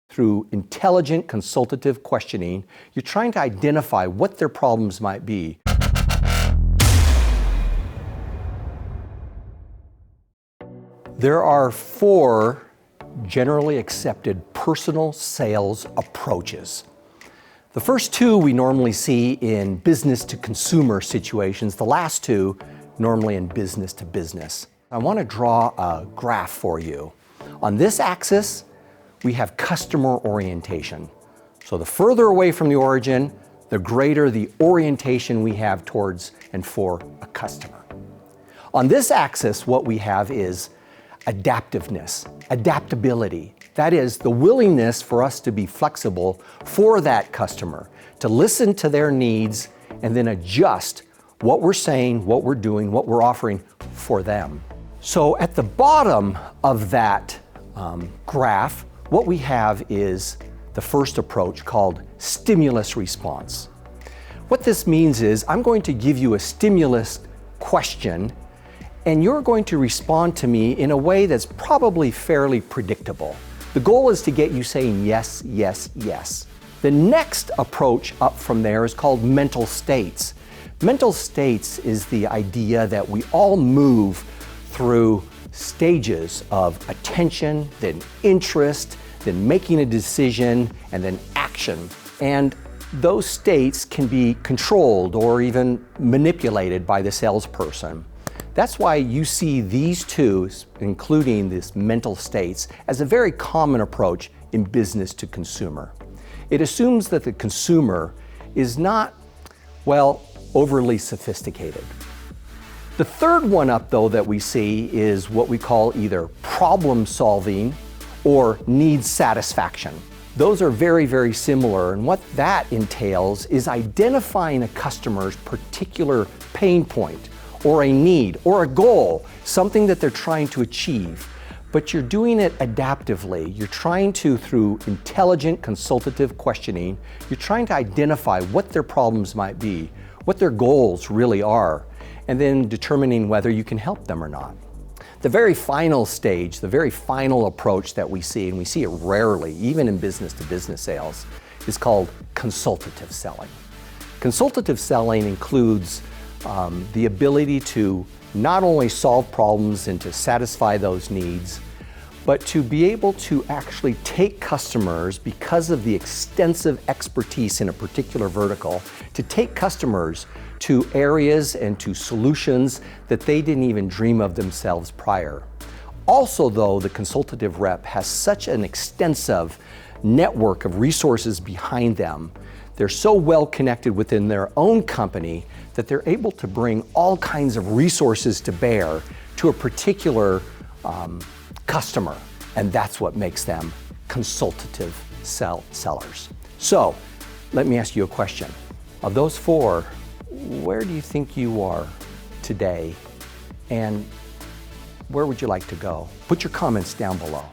Through intelligent consultative questioning, you're trying to identify what their problems might be. There are 4 generally accepted personal sales approaches. The first 2 we normally see in business to consumer situations, the last 2 normally in business to business. I want to draw a graph for you. On this axis, we have customer orientation. So the further away from the origin, the greater the orientation we have towards and for a customer. On this axis, what we have is adaptiveness, adaptability. That is the willingness for us to be flexible for that customer, to listen to their needs and then adjust what we're saying, what we're doing, what we're offering for them. So at the bottom of that graph, what we have is the first approach called stimulus response. What this means is I'm going to give you a stimulus question and you're going to respond to me in a way that's probably fairly predictable. The goal is to get you saying yes, yes, yes. The next approach up from there is called mental states. Mental states is the idea that we all move through stages of attention, then interest, then making a decision, and then action. And those states can be controlled or even manipulated by the salesperson. That's why you see these 2, including this mental states, as a very common approach in business to consumer. It assumes that the consumer is not, well, overly sophisticated. The third one up, though, that we see is what we call either problem solving or need satisfaction. Those are very, very similar, and what that entails is identifying a customer's particular pain point or a need or a goal, something that they're trying to achieve. But you're doing it adaptively. You're trying to, through intelligent consultative questioning, you're trying to identify what their problems might be, what their goals really are, and then determining whether you can help them or not. The very final stage, the very final approach that we see, and we see it rarely, even in business to business sales, is called consultative selling. Consultative selling includes the ability to not only solve problems and to satisfy those needs, but to be able to actually take customers, because of the extensive expertise in a particular vertical, to take customers to areas and to solutions that they didn't even dream of themselves prior. Also, though, the consultative rep has such an extensive network of resources behind them, they're so well connected within their own company that they're able to bring all kinds of resources to bear to a particular customer, and that's what makes them consultative sellers. So, let me ask you a question. Of those 4, where do you think you are today, and where would you like to go? Put your comments down below.